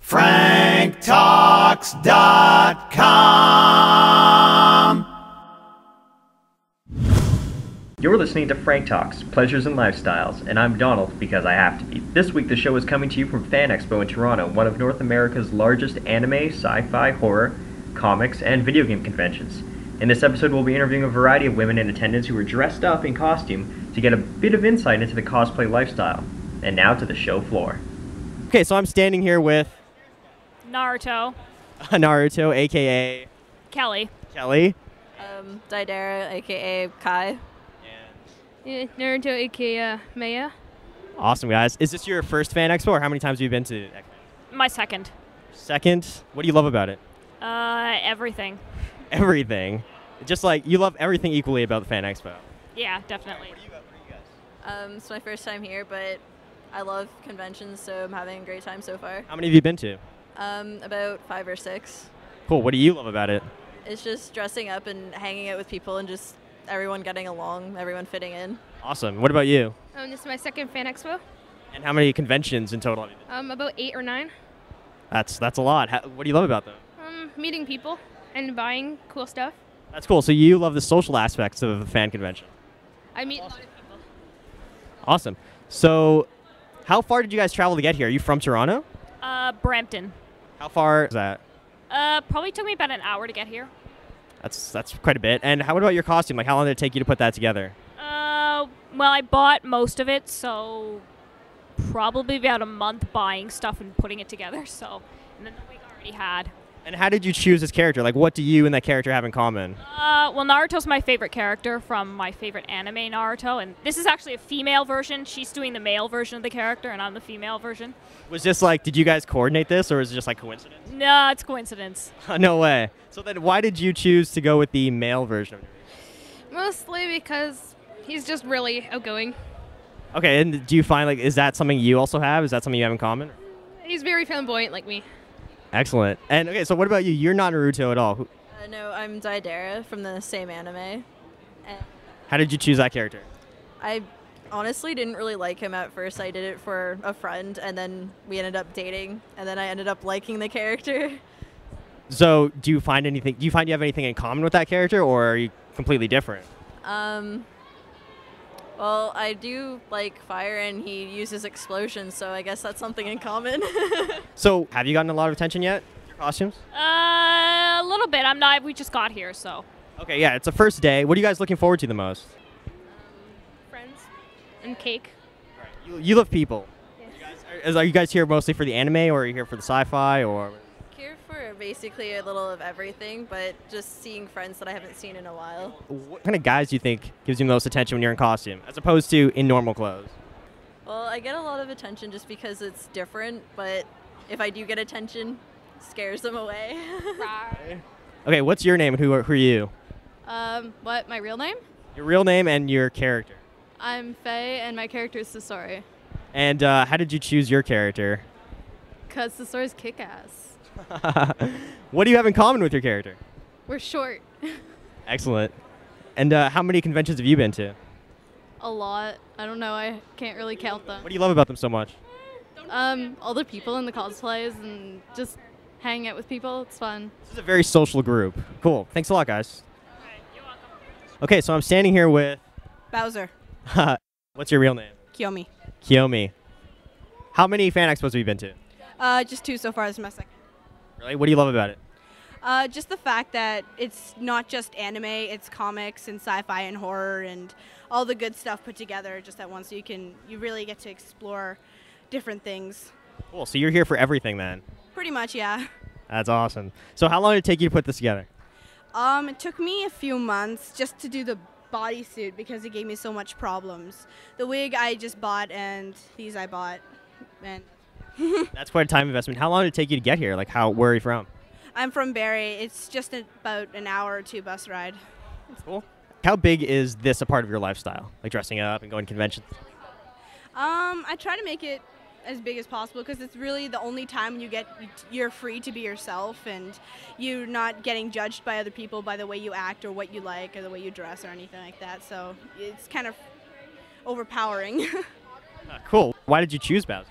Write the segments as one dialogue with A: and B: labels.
A: franktalks.com.
B: You're listening to Frank Talks, Pleasures and Lifestyles, and I'm Donald because I have to be. This week the show is coming to you from FanExpo in Toronto, one of North America's largest anime, sci-fi, horror, comics, and video game conventions. In this episode we'll be interviewing a variety of women in attendance who were dressed up in costume to get a bit of insight into the cosplay lifestyle. And now to the show floor. Okay, so I'm standing here with
C: Naruto.
B: Naruto, aka
C: Kelly.
B: Kelly.
D: Daidara, aka Kai.
C: Yeah, Naruto, aka Maya.
B: Awesome, guys. Is this your first FanExpo, or how many times have you been to Expo?
C: My second.
B: Second? What do you love about it?
C: Everything.
B: Everything. Just like, you love everything equally about the FanExpo.
C: Yeah, definitely.
B: What do you guys?
D: It's my first time here, but I love conventions, so I'm having a great time so far.
B: How many have you been to?
D: About 5 or 6.
B: Cool. What do you love about it?
D: It's just dressing up and hanging out with people and just everyone getting along, everyone fitting in.
B: Awesome. What about you?
C: This is my second FanExpo.
B: And how many conventions in total have you been to?
C: About 8 or 9.
B: That's a lot. What do you love about them?
C: Meeting people and buying cool stuff.
B: That's cool. So you love the social aspects of a fan convention.
C: I meet a lot of people.
B: Awesome. So how far did you guys travel to get here? Are you from Toronto?
C: Brampton.
B: How far is that?
C: Probably took me about an hour to get here.
B: That's quite a bit. And how about your costume? Like, how long did it take you to put that together?
C: Well, I bought most of it, so probably about a month buying stuff and putting it together. So, and then the wig I already had.
B: And how did you choose this character? Like, what do you and that character have in common?
C: Well, Naruto's my favorite character from my favorite anime, Naruto, and this is actually a female version. She's doing the male version of the character, and I'm the female version.
B: Was this like, did you guys coordinate this, or is it just like coincidence?
C: No, it's coincidence.
B: No way. So then why did you choose to go with the male version of it?
C: Mostly because he's just really outgoing.
B: Okay, and do you find, like, is that something you also have? Is that something you have in common?
C: He's very flamboyant like me.
B: Excellent. And okay, so what about you? You're not Naruto at all.
D: No, I'm Daidara from the same anime. And
B: How did you choose that character?
D: I honestly didn't really like him at first. I did it for a friend, and then we ended up dating, and then I ended up liking the character.
B: So do you find you have anything in common with that character, or are you completely different?
D: Well, I do like fire, and he uses explosions, so I guess that's something in common.
B: So have you gotten a lot of attention yet? Your costumes?
C: A little bit. I'm not. We just got here, so.
B: Okay, yeah, it's the first day. What are you guys looking forward to the most?
C: Friends and cake.
B: Right. You love people.
C: Yes.
B: Are you guys here mostly for the anime, or are you here for the sci-fi, or?
D: Here for basically a little of everything, but just seeing friends that I haven't seen in a while.
B: What kind of guys do you think gives you the most attention when you're in costume, as opposed to in normal clothes?
D: Well, I get a lot of attention just because it's different, but if I do get attention, scares them away.
B: Okay, what's your name and who are you?
E: What, my real name?
B: Your real name and your character.
E: I'm Faye, and my character is Sasori.
B: And how did you choose your character?
E: Because Sasori's kick-ass.
B: What do you have in common with your character?
E: We're short.
B: Excellent. And how many conventions have you been to?
E: A lot. I don't know. I can't really count them.
B: What do you love about them so much?
E: All the people in the cosplays and just hanging out with people. It's fun.
B: This is a very social group. Cool. Thanks a lot, guys.
C: You're welcome.
B: Okay, so I'm standing here with...
F: Bowser.
B: What's your real name?
F: Kiyomi.
B: Kiyomi. How many fan expos have you been to?
F: Just 2 so far. This is my second.
B: Really? What do you love about it?
F: Just the fact that it's not just anime, it's comics and sci-fi and horror and all the good stuff put together just at once. So you really get to explore different things.
B: Cool. So you're here for everything then?
F: Pretty much, yeah.
B: That's awesome. So how long did it take you to put this together?
F: It took me a few months just to do the bodysuit because it gave me so much problems. The wig I just bought, and these I bought. And
B: That's quite a time investment. How long did it take you to get here? Like, where are you from?
F: I'm from Barrie. It's just about an hour or 2 bus ride.
B: That's cool. How big is this a part of your lifestyle? Like dressing up and going to conventions?
F: I try to make it as big as possible because it's really the only time you're free to be yourself and you're not getting judged by other people by the way you act or what you like or the way you dress or anything like that. So it's kind of overpowering.
B: Cool. Why did you choose Bowser?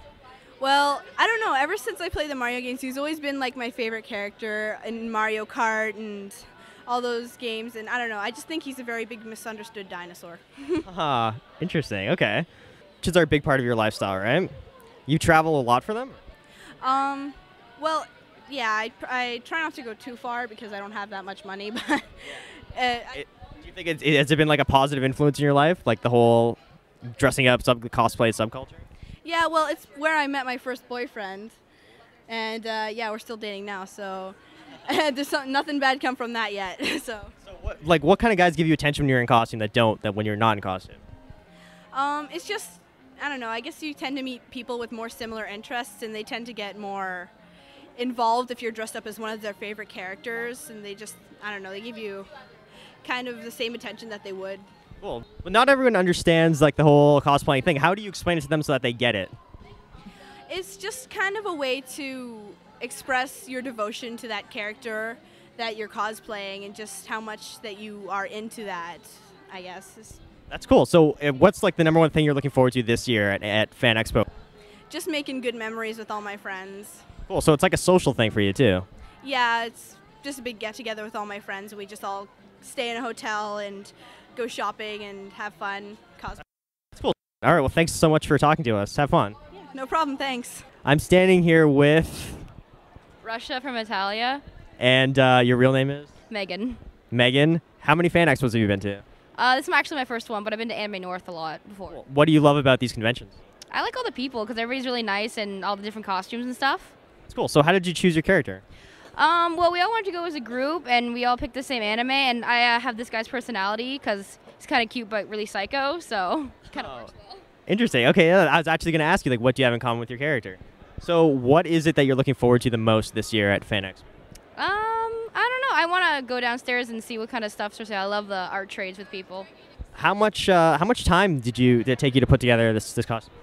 F: Well, I don't know. Ever since I played the Mario games, he's always been like my favorite character in Mario Kart and all those games. And I don't know. I just think he's a very big misunderstood dinosaur.
B: Interesting. Okay. Kids are a big part of your lifestyle, right? You travel a lot for them?
F: Well, yeah, I try not to go too far because I don't have that much money. But
B: Do you think has it been like a positive influence in your life, like the whole dressing up, cosplay subculture?
F: yeah, well, it's where I met my first boyfriend, and yeah, we're still dating now. So there's nothing bad come from that yet. So
B: What kind of guys give you attention when you're in costume that when you're not in costume?
F: it's just I don't know. I guess you tend to meet people with more similar interests, and they tend to get more involved if you're dressed up as one of their favorite characters, and they just I don't know. They give you kind of the same attention that they would.
B: Cool. But not everyone understands like the whole cosplaying thing. How do you explain it to them so that they get it?
F: It's just kind of a way to express your devotion to that character that you're cosplaying and just how much that you are into that, I guess.
B: That's cool. So what's like the number one thing you're looking forward to this year at FanExpo?
F: Just making good memories with all my friends.
B: Cool. So it's like a social thing for you too.
F: Yeah, it's just a big get-together with all my friends. We just all stay in a hotel and go shopping and have fun. Cosplay.
B: That's cool. All right. Well, thanks so much for talking to us. Have fun.
F: Yeah, no problem, thanks.
B: I'm standing here with,
A: Russia from Italia.
B: and your real name is?
A: Megan.
B: Megan. How many fan expos have you been to?
A: This is actually my first one, but I've been to Anime North a lot before.
B: What do you love about these conventions?
A: I like all the people because everybody's really nice and all the different costumes and stuff.
B: That's cool. So how did you choose your character?
A: Well, we all wanted to go as a group, and we all picked the same anime, and I have this guy's personality because he's kind of cute but really psycho, so kind of works well.
B: Interesting. Okay, yeah, I was actually going to ask you, like, what do you have in common with your character? So what is it that you're looking forward to the most this year at FanExpo?
A: I don't know. I want to go downstairs and see what kind of stuff's for sale. I love the art trades with people.
B: How much time did it take you to put together this costume?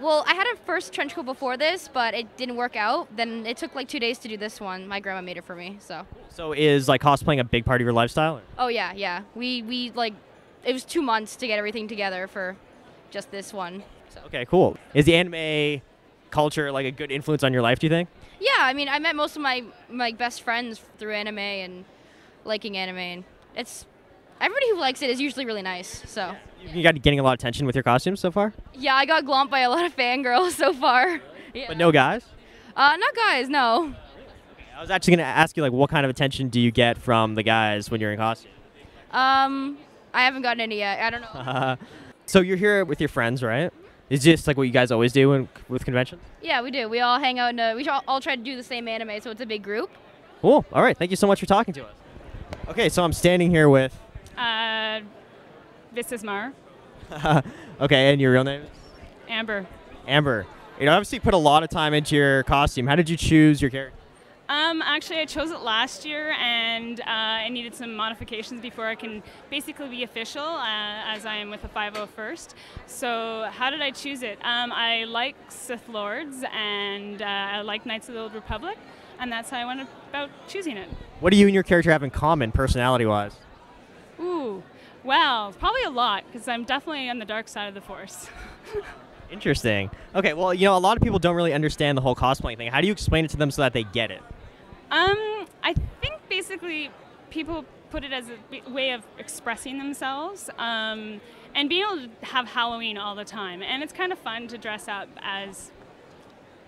A: Well, I had a first trench coat before this, but it didn't work out. Then it took like 2 days to do this one. My grandma made it for me, so.
B: So is like cosplaying a big part of your lifestyle?
A: Oh yeah. We like, it was 2 months to get everything together for just this one. So.
B: Okay, cool. Is the anime culture like a good influence on your life, do you think?
A: Yeah, I mean, I met most of my best friends through anime and liking anime, and everybody who likes it is usually really nice. So.
B: You got getting a lot of attention with your costumes so far?
A: Yeah, I got glomped by a lot of fangirls so far. Yeah.
B: But no guys?
A: Not guys, no.
B: I was actually going to ask you, like, what kind of attention do you get from the guys when you're in costume?
A: I haven't gotten any yet. I don't know.
B: So you're here with your friends, right? Is this like what you guys always do with conventions?
A: Yeah, we do. We all hang out and we all try to do the same anime, so it's a big group.
B: Cool. All right. Thank you so much for talking to us. Okay, so I'm standing here with...
G: This is Mar.
B: Okay, and your real name is?
G: Amber.
B: Amber. You obviously put a lot of time into your costume. How did you choose your character?
G: Actually, I chose it last year, and I needed some modifications before I can basically be official, as I am with the 501st. So how did I choose it? I like Sith Lords, and I like Knights of the Old Republic, and that's how I went about choosing it.
B: What do you and your character have in common, personality-wise?
G: Ooh, well, probably a lot, because I'm definitely on the dark side of the Force.
B: Interesting. Okay, well, you know, a lot of people don't really understand the whole cosplaying thing. How do you explain it to them so that they get it?
G: I think basically people put it as a way of expressing themselves and being able to have Halloween all the time. And it's kind of fun to dress up as,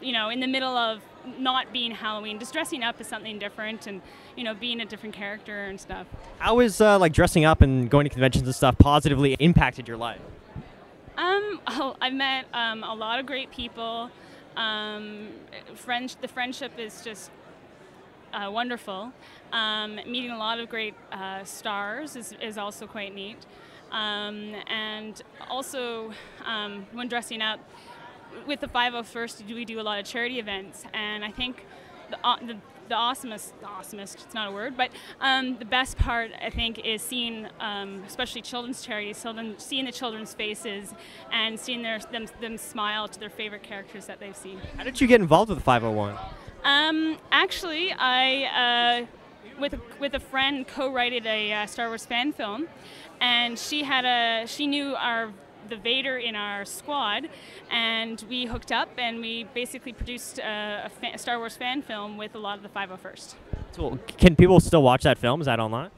G: you know, in the middle of not being Halloween, just dressing up as something different and, you know, being a different character and stuff.
B: How is like dressing up and going to conventions and stuff positively impacted your life?
G: I've met a lot of great people. The friendship is just wonderful. Meeting a lot of great stars is also quite neat. And also, when dressing up, with the 501st, we do a lot of charity events. And I think the awesomest, it's not a word, but the best part, I think, is seeing, especially children's charities, seeing the children's faces and seeing them smile to their favorite characters that they've seen.
B: How did you get involved with the 501?
G: Actually, I, with a friend, co-wrote a Star Wars fan film, and she knew our the Vader in our squad, and we hooked up and we basically produced a Star Wars fan film with a lot of the 501st.
H: So can people still watch that film? Is that online?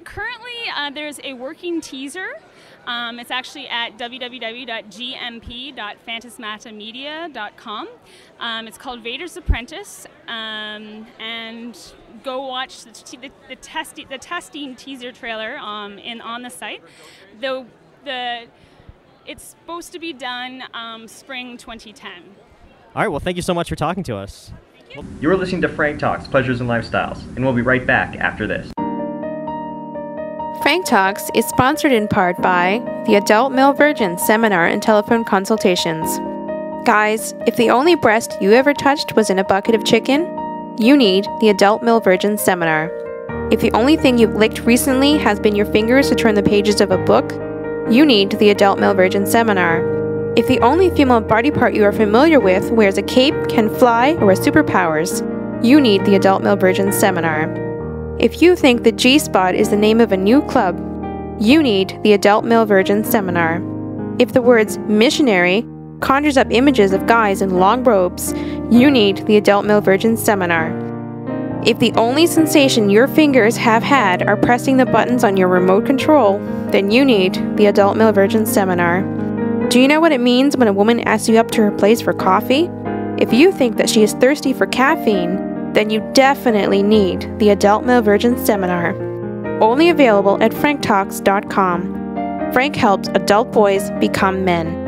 G: Currently, there's a working teaser. It's actually at www.gmp.phantasmatamedia.com. It's called Vader's Apprentice, and go watch the testing teaser trailer on the site. Though it's supposed to be done spring 2010.
H: All right. Well, thank you so much for talking to us.
B: You're listening to Frank Talks, Pleasures and Lifestyles, and we'll be right back after this.
I: Frank Talks is sponsored in part by the Adult Male Virgin Seminar and Telephone Consultations. Guys, if the only breast you ever touched was in a bucket of chicken, you need the Adult Male Virgin Seminar. If the only thing you've licked recently has been your fingers to turn the pages of a book, you need the Adult Male Virgin Seminar. If the only female body part you are familiar with wears a cape, can fly, or has superpowers, you need the Adult Male Virgin Seminar. If you think the G-Spot is the name of a new club, you need the Adult Male Virgin Seminar. If the words missionary conjures up images of guys in long robes, you need the Adult Male Virgin Seminar. If the only sensation your fingers have had are pressing the buttons on your remote control, then you need the Adult Male Virgin Seminar. Do you know what it means when a woman asks you up to her place for coffee? If you think that she is thirsty for caffeine, then you definitely need the Adult Male Virgin Seminar. Only available at franktalks.com. Frank helps adult boys become men.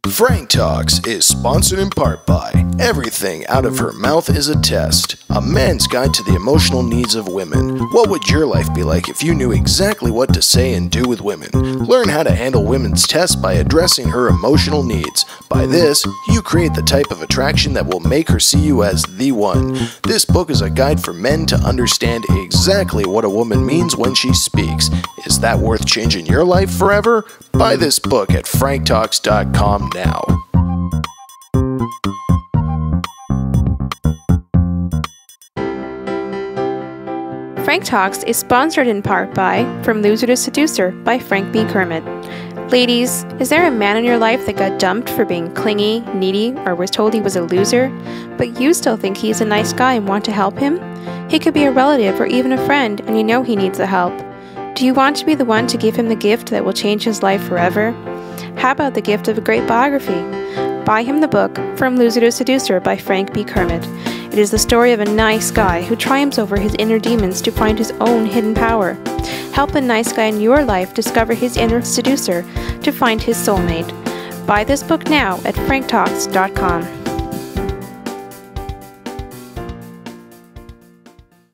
J: Frank Talks is sponsored in part by Everything Out of Her Mouth is a Test, a man's guide to the emotional needs of women. What would your life be like if you knew exactly what to say and do with women? Learn how to handle women's tests by addressing her emotional needs. By this, you create the type of attraction that will make her see you as the one. This book is a guide for men to understand exactly what a woman means when she speaks. Is that worth changing your life forever? Buy this book at franktalks.com now.
I: Frank Talks is sponsored in part by From Loser to Seducer by Frank B. Kermit. Ladies, is there a man in your life that got dumped for being clingy, needy, or was told he was a loser, but you still think he's a nice guy and want to help him? He could be a relative or even a friend, and you know he needs the help. Do you want to be the one to give him the gift that will change his life forever? How about the gift of a great biography? Buy him the book, From Loser to Seducer by Frank B. Kermit. It is the story of a nice guy who triumphs over his inner demons to find his own hidden power. Help a nice guy in your life discover his inner seducer to find his soulmate. Buy this book now at franktalks.com.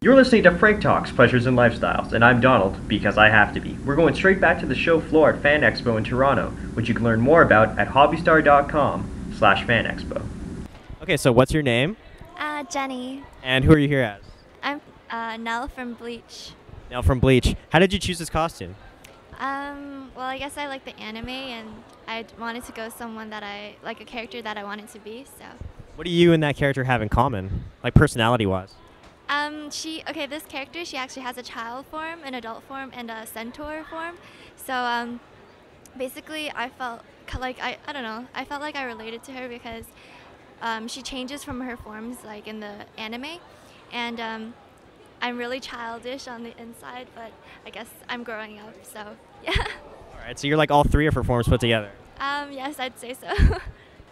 B: You're listening to Frank Talks, Pleasures and Lifestyles, and I'm Donald, because I have to be. We're going straight back to the show floor at FanExpo in Toronto, which you can learn more about at hobbystar.com/FanExpo.
H: Okay, so what's your name?
K: Jenny.
H: And who are you here as?
K: I'm Nell from Bleach.
H: Nell from Bleach. How did you choose this costume?
K: Well, I guess I like the anime, and I wanted to go someone that I like, a character that I wanted to be. So.
H: What do you and that character have in common, like personality-wise?
K: This character, she actually has a child form, an adult form, and a centaur form. So, basically, I felt like I felt like I related to her because she changes from her forms, like in the anime, and I'm really childish on the inside, but I guess I'm growing up, so yeah.
H: All right, so you're like all three of her forms put together.
K: Yes, I'd say so.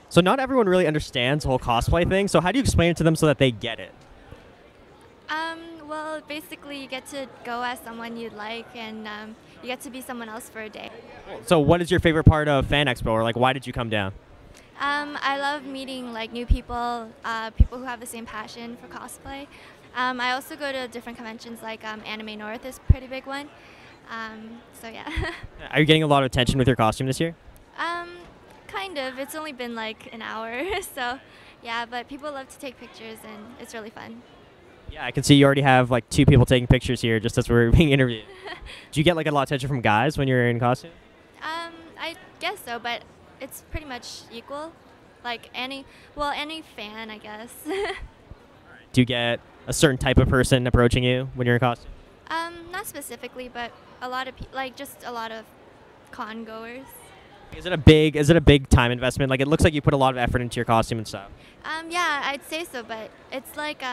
H: So not everyone really understands the whole cosplay thing, so how do you explain it to them so that they get it?
K: Well, basically, you get to go as someone you'd like, and you get to be someone else for a day.
H: So what is your favorite part of FanExpo, or like why did you come down?
K: I love meeting like new people, people who have the same passion for cosplay. I also go to different conventions, like Anime North is a pretty big one. So yeah.
H: Are you getting a lot of attention with your costume this year?
K: Kind of. It's only been like an hour, so yeah. But people love to take pictures, and it's really fun.
H: Yeah, I can see you already have like 2 people taking pictures here just as we're being interviewed. Do you get like a lot of attention from guys when you're in costume?
K: I guess so, but it's pretty much equal. Like any fan, I guess.
H: Do you get a certain type of person approaching you when you're in costume?
K: Not specifically, but a lot of like just a lot of con goers.
H: Is it a big time investment? Like, it looks like you put a lot of effort into your costume and stuff.
K: Yeah, I'd say so, but it's like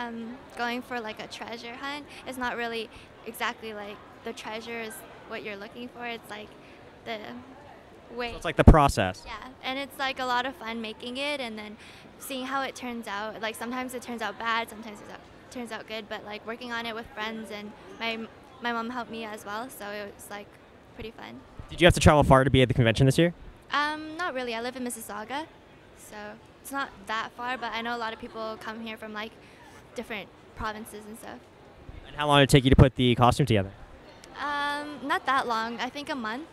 K: going for like a treasure hunt. It's not really exactly like the treasure is what you're looking for. It's like the way.
H: So it's like the process.
K: Yeah, and it's like a lot of fun making it and then seeing how it turns out. Like sometimes it turns out bad, sometimes it turns out good, but like working on it with friends and my mom helped me as well, so it was like pretty fun.
H: Did you have to travel far to be at the convention this year?
K: Not really. I live in Mississauga, so it's not that far, but I know a lot of people come here from like different provinces and stuff.
H: And how long did it take you to put the costume together?
K: Not that long. I think a month.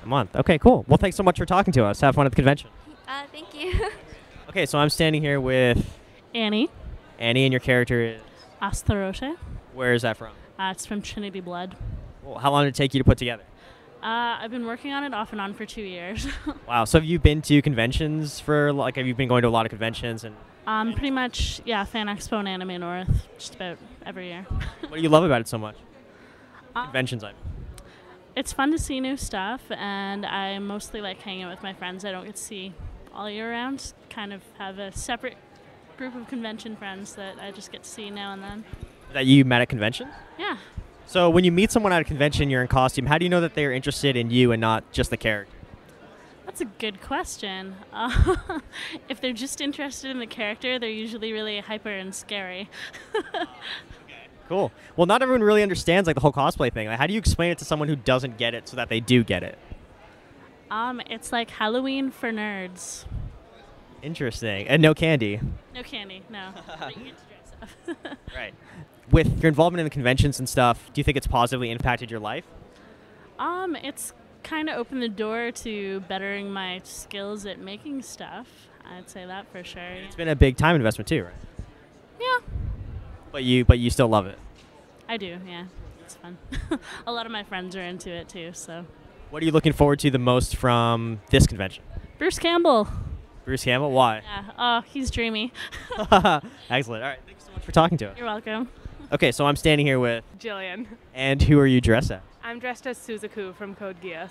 H: A month. Okay, cool. Well, thanks so much for talking to us. Have fun at the convention.
K: Thank you.
H: Okay, so I'm standing here with
L: Annie.
H: Annie, and your character is?
L: Astaroche.
H: Where is that from?
L: It's from Trinity Blood.
H: Cool. How long did it take you to put together?
L: I've been working on it off and on for 2 years.
H: Wow. So have you been to conventions have you been going to a lot of conventions? And
L: pretty much, yeah, FanExpo and Anime North, just about every year.
H: What do you love about it so much? Conventions, I mean.
L: It's fun to see new stuff, and I mostly like hanging out with my friends I don't get to see all year round. Kind of have a separate group of convention friends that I just get to see now and then.
H: That you met at conventions?
L: Yeah.
H: So when you meet someone at a convention, you're in costume, how do you know that they're interested in you and not just the character?
L: That's a good question. If they're just interested in the character, they're usually really hyper and scary.
H: Cool. Well, not everyone really understands like the whole cosplay thing. Like, how do you explain it to someone who doesn't get it so that they do get it?
L: It's like Halloween for nerds.
H: Interesting. And no candy.
L: No candy, no. But you get to dress up.
H: Right. With your involvement in the conventions and stuff, do you think it's positively impacted your life?
L: It's kind of opened the door to bettering my skills at making stuff. I'd say that for sure.
H: It's been a big time investment too, right?
L: Yeah.
H: But you still love it.
L: I do, yeah. It's fun. A lot of my friends are into it too, so.
H: What are you looking forward to the most from this convention?
L: Bruce Campbell.
H: Bruce Campbell? Why?
L: Yeah. Oh, he's dreamy.
H: Excellent. All right. Thanks so much for talking to us.
L: You're welcome.
H: Okay, so I'm standing here with
M: Jillian.
H: And who are you dressed as?
M: I'm dressed as Suzaku from Code Geass.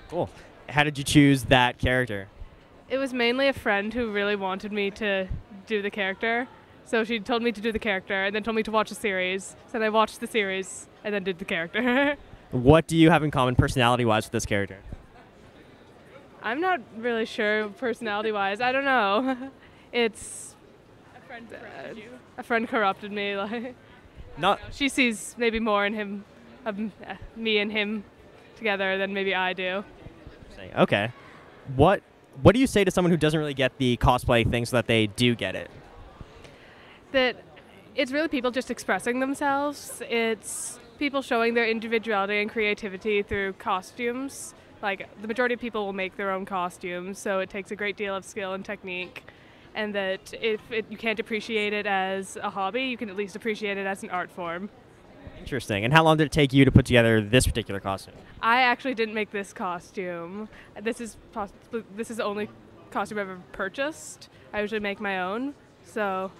H: Cool. How did you choose that character?
M: It was mainly a friend who really wanted me to do the character. So she told me to do the character and then told me to watch the series. So then I watched the series and then did the character.
H: What do you have in common personality-wise with this character?
M: I'm not really sure personality-wise. I don't know. It's a friend corrupted me. Like,
H: not.
M: She sees maybe more in him, me and him together than maybe I do.
H: Okay. What do you say to someone who doesn't really get the cosplay thing so that they do get it?
M: That it's really people just expressing themselves. It's people showing their individuality and creativity through costumes. Like, the majority of people will make their own costumes, so it takes a great deal of skill and technique. And that if you can't appreciate it as a hobby, you can at least appreciate it as an art form.
H: Interesting. And how long did it take you to put together this particular costume?
M: I actually didn't make this costume. This is the only costume I've ever purchased. I usually make my own, so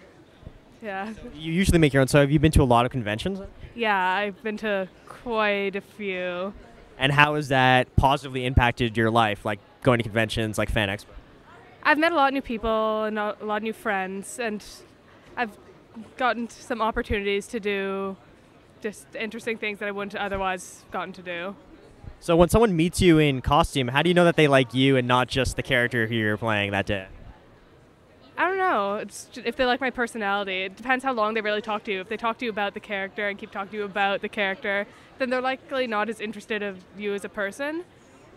M: yeah.
H: You usually make your own, so have you been to a lot of conventions?
M: Yeah, I've been to quite a few.
H: And how has that positively impacted your life, like going to conventions like FanExpo?
M: I've met a lot of new people and a lot of new friends, and I've gotten some opportunities to do just interesting things that I wouldn't otherwise gotten to do.
H: So when someone meets you in costume, how do you know that they like you and not just the character who you're playing that day?
M: I don't know. It's just, if they like my personality, it depends how long they really talk to you. If they talk to you about the character and keep talking to you about the character, then they're likely not as interested of you as a person.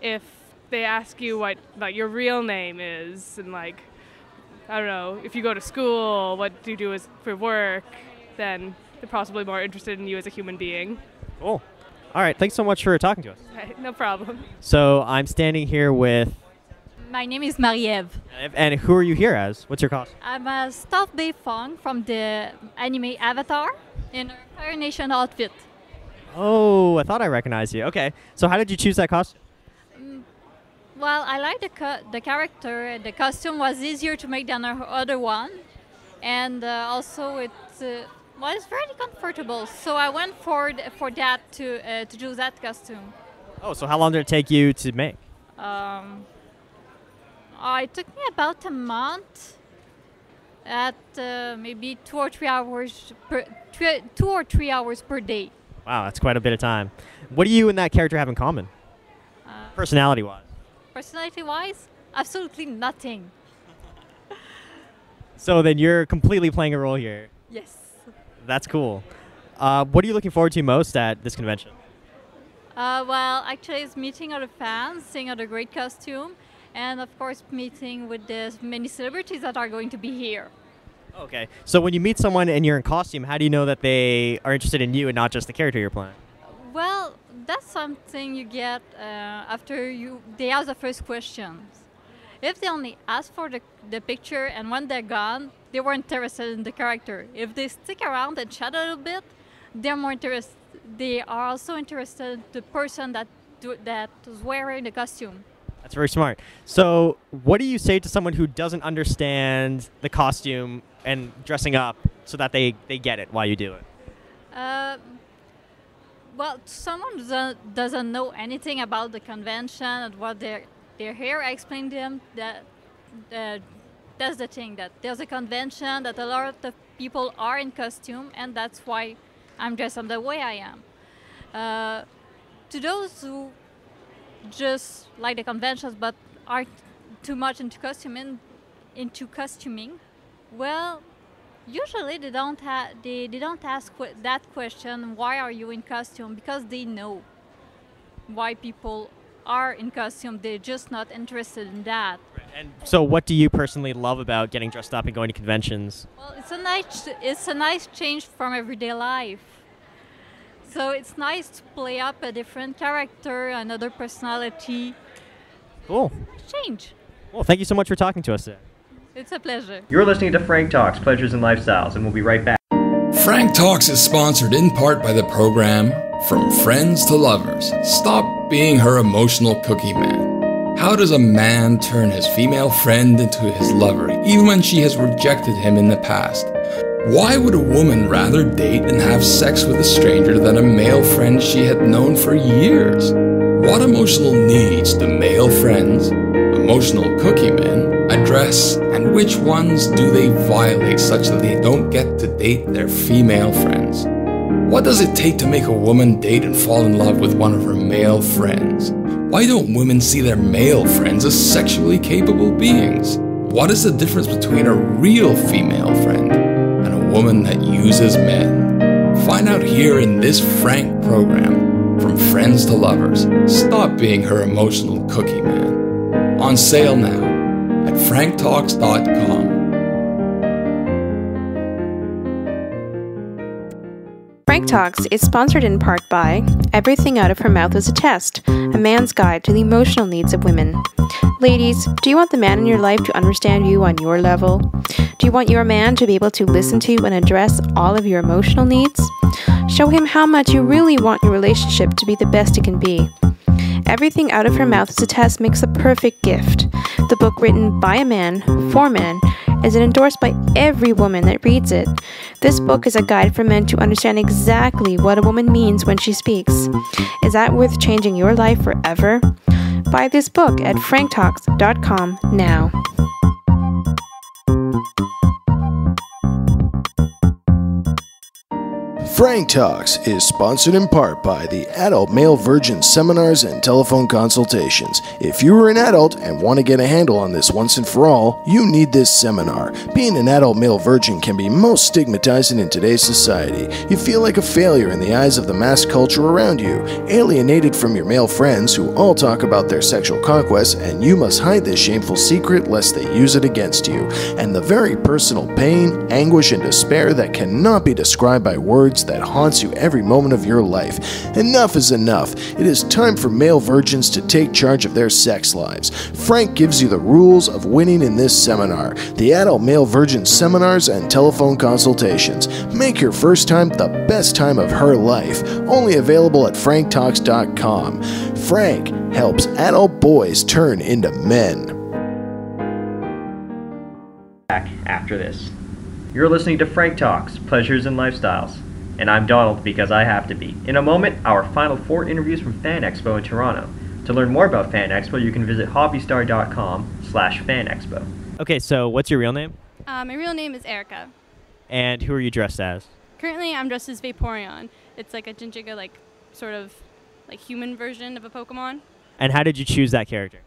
M: If they ask you what like your real name is and like, I don't know, if you go to school, what do you do for work, then they're possibly more interested in you as a human being.
H: Cool. All right. Thanks so much for talking to us.
M: Right, no problem.
H: So I'm standing here with...
N: My name is Marie-Eve.
H: And who are you here as? What's your costume?
N: I'm a Staff Bay Fong from the anime Avatar in a Fire Nation outfit.
H: Oh, I thought I recognized you. Okay. So how did you choose that costume?
N: Well, I like the character. The costume was easier to make than our other one. And also Well, it's very comfortable, so I went for that to choose that costume.
H: Oh, so how long did it take you to make?
N: It took me about a month at maybe 2 or 3 hours per 2 or 3 hours per day.
H: Wow, that's quite a bit of time. What do you and that character have in common? Personality-wise.
N: Personality-wise, absolutely nothing.
H: So then you're completely playing a role here.
N: Yes.
H: That's cool. What are you looking forward to most at this convention?
N: Well, actually, it's meeting other fans, seeing other great costume, and of course, meeting with the many celebrities that are going to be here.
H: Okay. So when you meet someone and you're in costume, how do you know that they are interested in you and not just the character you're playing?
N: Well, that's something you get after they ask the first questions. If they only ask for the picture and when they're gone, they weren't interested in the character. If they stick around and chat a little bit, they're more interested. They are also interested in the person that is wearing the costume.
H: That's very smart. So what do you say to someone who doesn't understand the costume and dressing up so that they get it while you do it?
N: Well, someone who doesn't know anything about the convention and what they're here, I explained to them that that's the thing, that there's a convention, that a lot of people are in costume, and that's why I'm dressed up the way I am. To those who just like the conventions but aren't too much into costuming, well, usually they don't ask that question, why are you in costume, because they know why people are in costume. They're just not interested in that.
H: And so what do you personally love about getting dressed up and going to conventions?
N: Well, it's a nice change from everyday life. So it's nice to play up a different character, another personality.
H: Cool.
N: Change.
H: Well, thank you so much for talking to us today.
N: It's a pleasure.
B: You're listening to Frank Talks, Pleasures and Lifestyles, and we'll be right back.
O: Frank Talks is sponsored in part by the program From Friends to Lovers. Stop being her emotional cookie man. How does a man turn his female friend into his lover, even when she has rejected him in the past? Why would a woman rather date and have sex with a stranger than a male friend she had known for years? What emotional needs do male friends, emotional cookie men, address, and which ones do they violate such that they don't get to date their female friends? What does it take to make a woman date and fall in love with one of her male friends? Why don't women see their male friends as sexually capable beings? What is the difference between a real female friend and a woman that uses men? Find out here in this Frank program, From Friends to Lovers. Stop being her emotional cookie man. On sale now at franktalks.com.
I: Frank Talks is sponsored in part by Everything Out of Her Mouth is a Test, a man's guide to the emotional needs of women. Ladies, do you want the man in your life to understand you on your level? Do you want your man to be able to listen to and address all of your emotional needs? Show him how much you really want your relationship to be the best it can be. Everything Out of Her Mouth is a Test makes a perfect gift. The book, written by a man, for men, is endorsed by every woman that reads it. This book is a guide for men to understand exactly what a woman means when she speaks. Is that worth changing your life forever? Buy this book at franktalks.com now.
J: Frank Talks is sponsored in part by the Adult Male Virgin Seminars and Telephone Consultations. If you are an adult and want to get a handle on this once and for all, you need this seminar. Being an adult male virgin can be most stigmatizing in today's society. You feel like a failure in the eyes of the mass culture around you, alienated from your male friends who all talk about their sexual conquests, and you must hide this shameful secret lest they use it against you. And the very personal pain, anguish, and despair that cannot be described by words that haunts you every moment of your life. Enough is enough. It is time for male virgins to take charge of their sex lives. Frank gives you the rules of winning in this seminar, the Adult Male Virgin Seminars and Telephone Consultations. Make your first time the best time of her life. Only available at franktalks.com. Frank helps adult boys turn into men.
B: Back after this. You're listening to Frank Talks, Pleasures and Lifestyles. And I'm Donald because I have to be. In a moment, our final 4 interviews from FanExpo in Toronto. To learn more about FanExpo, you can visit hobbystar.com/FanExpo.
H: Okay, so what's your real name?
E: My real name is Erica.
H: And who are you dressed as?
E: Currently, I'm dressed as Vaporeon. It's like a Jinjiga, like sort of like human version of a Pokemon.
H: And how did you choose that character?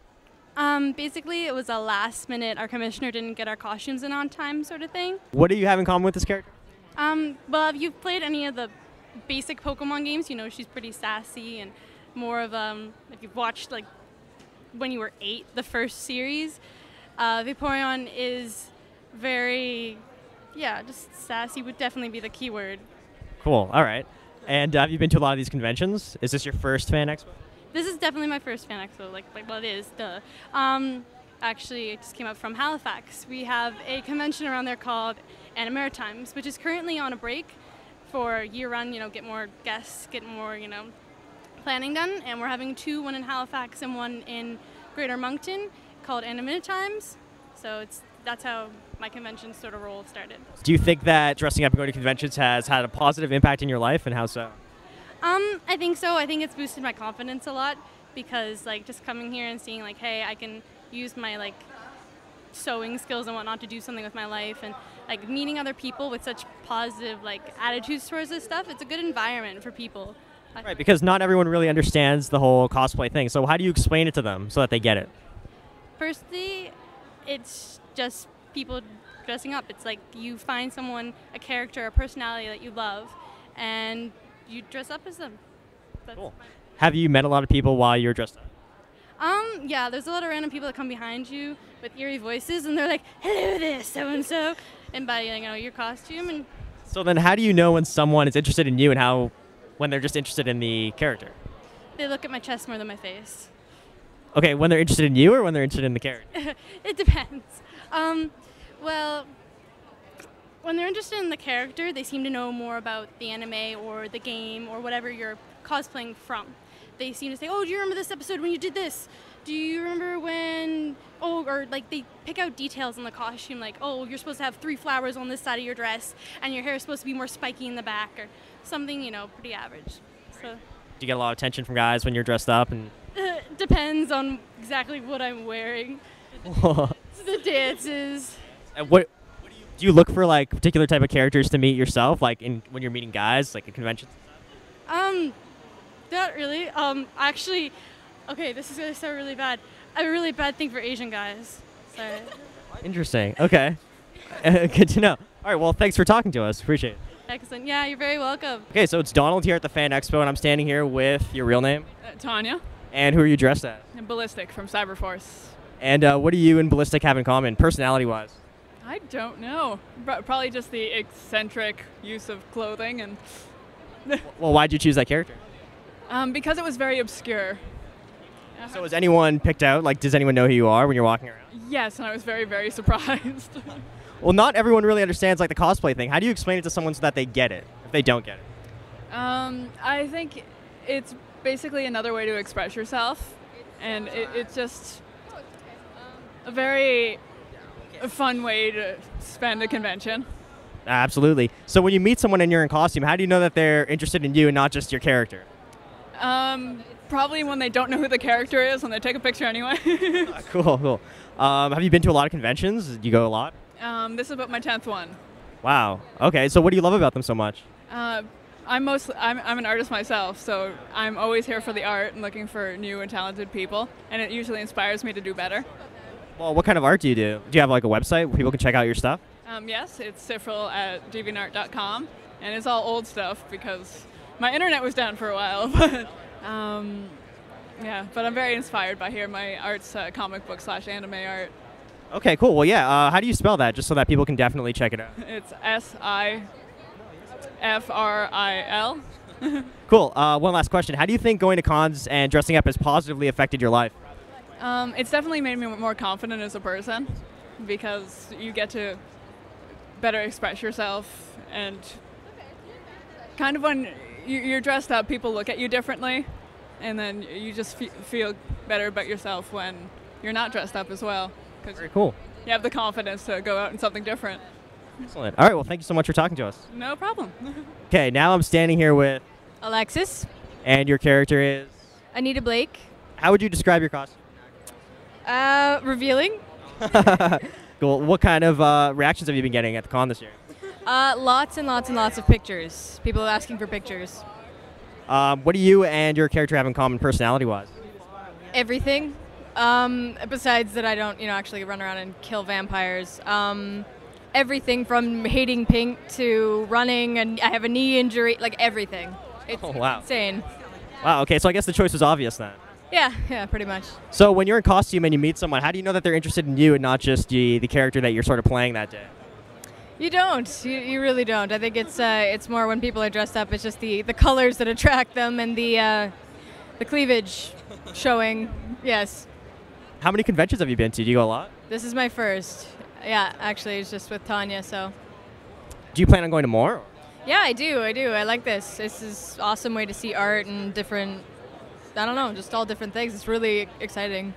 E: Basically, it was a last minute. Our commissioner didn't get our costumes in on time, sort of thing.
H: What do you have in common with this character?
E: Well, if you've played any of the basic Pokemon games, you know she's pretty sassy and more of if you've watched like when you were 8, the first series, Vaporeon is very, just sassy would definitely be the key word.
H: Cool. All right. And have you been to a lot of these conventions? Is this your first FanExpo?
E: This is definitely my first FanExpo, well, it is, duh. Actually, I just came up from Halifax. We have a convention around there called Maritimes, which is currently on a break for year-round, get more guests, get more, planning done. And we're having 2, one in Halifax and one in Greater Moncton, called Maritimes. So that's how my convention sort of role started.
H: Do you think that dressing up and going to conventions has had a positive impact in your life, and how so?
E: I think so. I think it's boosted my confidence a lot because just coming here and seeing hey, I can use my sewing skills and whatnot to do something with my life, and meeting other people with such positive attitudes towards this stuff. It's a good environment for people.
H: Right, because not everyone really understands the whole cosplay thing. So how do you explain it to them so that they get it?
E: Firstly, it's just people dressing up. It's you find someone, a character, a personality that you love, and you dress up as them.
H: Cool. Have you met a lot of people while you're dressed up?
E: Yeah, there's a lot of random people that come behind you with eerie voices, and they're like, "Hello there, so-and-so," and by your costume. And
H: So then how do you know when someone is interested in you and when they're just interested in the character?
E: they look at my chest more than my face.
H: Okay, when they're interested in you or when they're interested in the character?
E: It depends. Well, when they're interested in the character, they seem to know more about the anime or the game or whatever you're cosplaying from. They seem to say, "Oh, do you remember this episode when you did this? Do you remember when..." or they pick out details in the costume, "Oh, you're supposed to have 3 flowers on this side of your dress, and your hair is supposed to be more spiky in the back," or something, pretty average. So.
H: Do you get a lot of attention from guys when you're dressed up? And
E: Depends on exactly what I'm wearing. The dances.
H: And what do you look for, particular type of characters to meet yourself, when you're meeting guys, at conventions?
E: Not really. Actually, okay, this is gonna sound really bad. I have a really bad thing for Asian guys. Sorry.
H: Interesting. Okay. Good to know. All right. Well, thanks for talking to us. Appreciate it.
E: Excellent. Yeah, you're very welcome.
H: Okay, so it's Donald here at the FanExpo, and I'm standing here with your real name.
P: Tanya.
H: And who are you dressed as?
P: And Ballistic from Cyberforce.
H: And what do you and Ballistic have in common, personality-wise?
P: I don't know. Probably just the eccentric use of clothing and.
H: Well, why'd you choose that character?
P: Because it was very obscure.
H: So was anyone picked out? Does anyone know who you are when you're walking around?
P: Yes, and I was very, very surprised.
H: Well, not everyone really understands the cosplay thing. How do you explain it to someone so that they get it, if they don't get it?
P: I think it's basically another way to express yourself, and it's just a very fun way to spend a convention.
H: Absolutely. So when you meet someone and you're in costume, how do you know that they're interested in you and not just your character?
P: Probably when they don't know who the character is and they take a picture anyway.
H: Cool. Have you been to a lot of conventions? Do you go a lot?
P: This is about my 10th one.
H: Wow. Okay, so what do you love about them so much?
P: I'm an artist myself, so I'm always here for the art and looking for new and talented people, and it usually inspires me to do better.
H: Well, what kind of art do you do? Do you have a website where people can check out your stuff?
P: Yes, it's Sifril at deviantart.com, and it's all old stuff because my internet was down for a while. But but I'm very inspired by here. My art's comic book / anime art.
H: Okay, cool. Well, yeah. How do you spell that, just so that people can definitely check it out?
P: It's SIFRIL.
H: Cool. One last question. How do you think going to cons and dressing up has positively affected your life?
P: It's definitely made me more confident as a person because you get to better express yourself, and kind of when you're dressed up, people look at you differently, and then you just feel better about yourself when you're not dressed up as well.
H: Very cool.
P: You have the confidence to go out in something different.
H: Excellent. All right, well, thank you so much for talking to us.
P: No problem.
H: Okay, now I'm standing here with,
Q: Alexis.
H: and your character is?
Q: Anita Blake.
H: How would you describe your costume?
Q: Revealing.
H: Cool. What kind of reactions have you been getting at the con this year?
Q: Lots and lots and lots of pictures. People asking for pictures.
H: What do you and your character have in common personality-wise?
Q: Everything. Besides that I don't, actually run around and kill vampires. Everything from hating pink to running, and I have a knee injury, like everything. It's insane.
H: Wow, okay, so I guess the choice was obvious then.
Q: Yeah, pretty much.
H: So when you're in costume and you meet someone, how do you know that they're interested in you and not just the character that you're sort of playing that day?
Q: You don't. You really don't. I think it's more when people are dressed up. It's just the colors that attract them and the cleavage showing. Yes.
H: How many conventions have you been to? Do you go a lot?
Q: This is my first. Yeah, actually, it's just with Tanya. So.
H: Do you plan on going to more?
Q: Yeah, I do. I like this. This is an awesome way to see art and different. I don't know, just all different things. It's really exciting.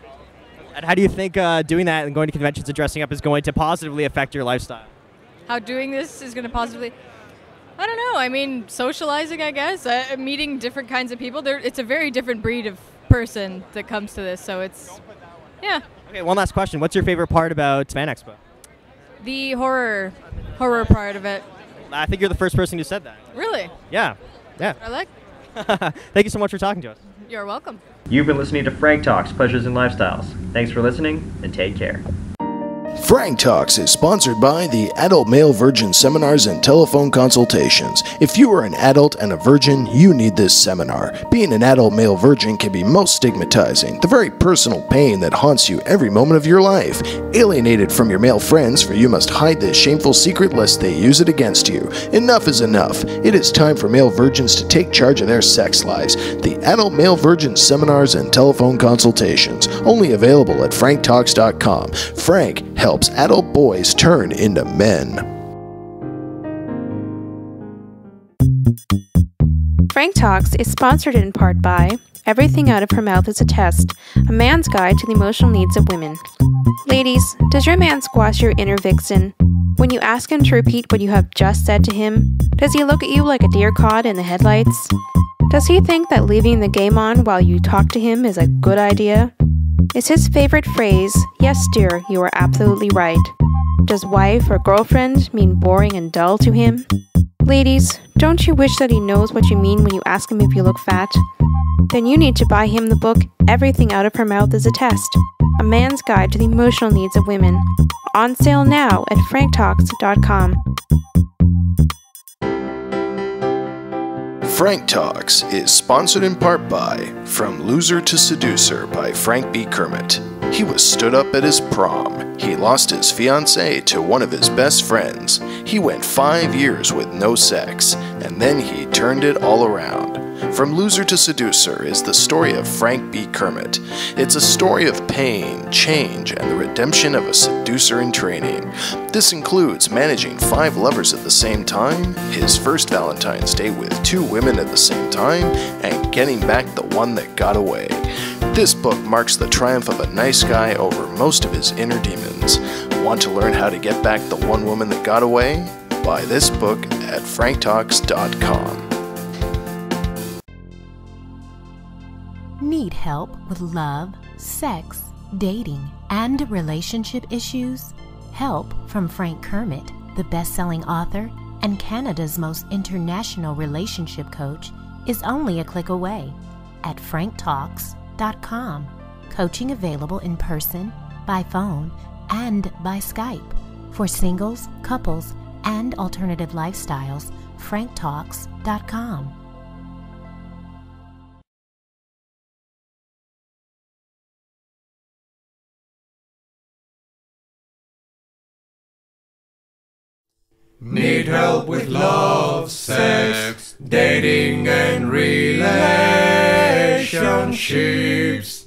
H: And how do you think doing that and going to conventions and dressing up is going to positively affect your lifestyle?
Q: How doing this is going to positively... I don't know. I mean, socializing, I guess. Meeting different kinds of people. It's a very different breed of person that comes to this, so it's... Yeah.
H: Okay, one last question. What's your favorite part about FanExpo?
Q: The horror part of it.
H: I think you're the first person who said that.
Q: Really?
H: Yeah.
Q: I like.
H: Thank you so much for talking to us.
Q: You're welcome.
B: You've been listening to Frank Talks, Pleasures and Lifestyles. Thanks for listening, and take care.
J: Frank Talks is sponsored by the Adult Male Virgin Seminars and Telephone Consultations. If you are an adult and a virgin, you need this seminar. Being an adult male virgin can be most stigmatizing, the very personal pain that haunts you every moment of your life. Alienated from your male friends, for you must hide this shameful secret lest they use it against you. Enough is enough. It is time for male virgins to take charge of their sex lives. The Adult Male Virgin Seminars and Telephone Consultations, only available at franktalks.com. Frank helps adult boys turn into men.
I: Frank Talks is sponsored in part by Everything Out of Her Mouth is a Test, a man's guide to the emotional needs of women. Ladies, does your man squash your inner vixen? When you ask him to repeat what you have just said to him, does he look at you like a deer caught in the headlights? Does he think that leaving the game on while you talk to him is a good idea? Is his favorite phrase, "Yes, dear, you are absolutely right"? Does wife or girlfriend mean boring and dull to him? Ladies, don't you wish that he knows what you mean when you ask him if you look fat? Then you need to buy him the book Everything Out of Her Mouth is a Test, a man's guide to the emotional needs of women. On sale now at franktalks.com.
J: Frank Talks is sponsored in part by From Loser to Seducer by Frank B. Kermit. He was stood up at his prom. He lost his fiancée to one of his best friends. He went 5 years with no sex, and then he turned it all around. From Loser to Seducer is the story of Frank B. Kermit. It's a story of pain, change, and the redemption of a seducer in training. This includes managing 5 lovers at the same time, his first Valentine's date with 2 women at the same time, and getting back the one that got away. This book marks the triumph of a nice guy over most of his inner demons. Want to learn how to get back the one woman that got away? Buy this book at franktalks.com.
R: Need help with love, sex, dating, and relationship issues? Help from Frank Kermit, the best-selling author and Canada's most international relationship coach, is only a click away at franktalks.com. Coaching available in person, by phone, and by Skype. For singles, couples, and alternative lifestyles, franktalks.com.
S: Need help with love, sex, dating and relationships?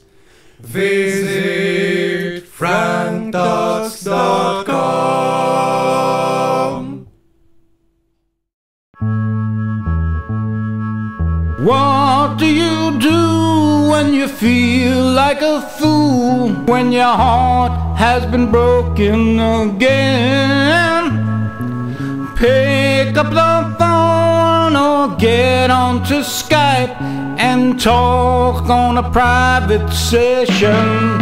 S: Visit franktalks.com. What do you do when you feel like a fool? When your heart has been broken again? Pick up the phone or get onto Skype and talk on a private session.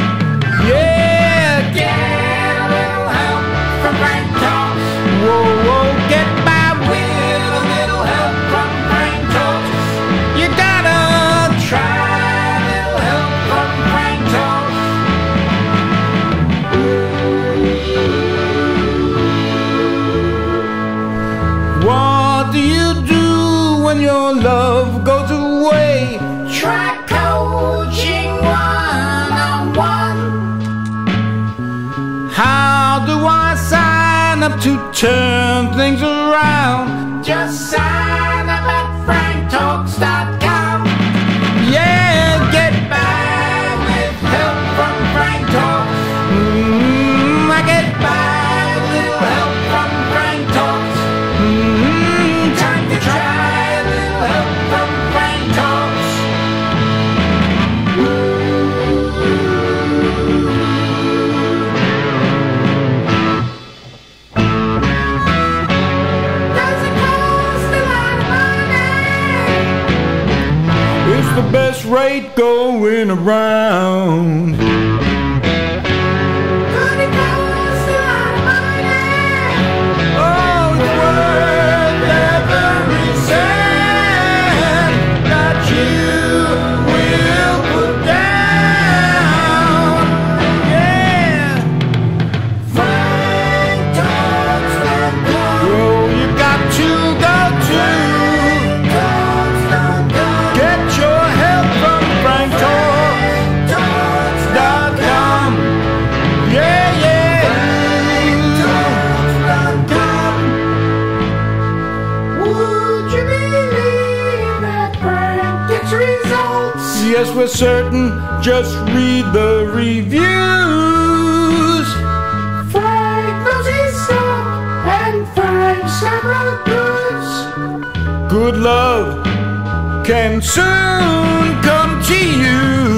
S: Yeah, get a little help from Frank Talks. Whoa, whoa, get by with a little help from Frank Talks. You gotta try a little help from Frank Talks. What do you do when your love goes away? Try coaching one-on-one. How do I sign up to turn things around? Just sign up at franktalks.com. Yeah, get by with help from Frank Talks. I get by with a little help from Frank Talks. Time to try a little help from Frank Talks. Doesn't cost a lot of money. It's the best rate going around. But it costs a lot of money. Oh, it's worth every cent that you will put down. Yeah. Frank Talks.com. Oh, you got to go to get your help from Frank Talks.com. Yeah, yeah. Frank.com. Would you believe that Frank gets results? Yes, we're certain. Just read the reviews. Frank knows his stuff, and Frank's got the goods. Good love can soon come to you.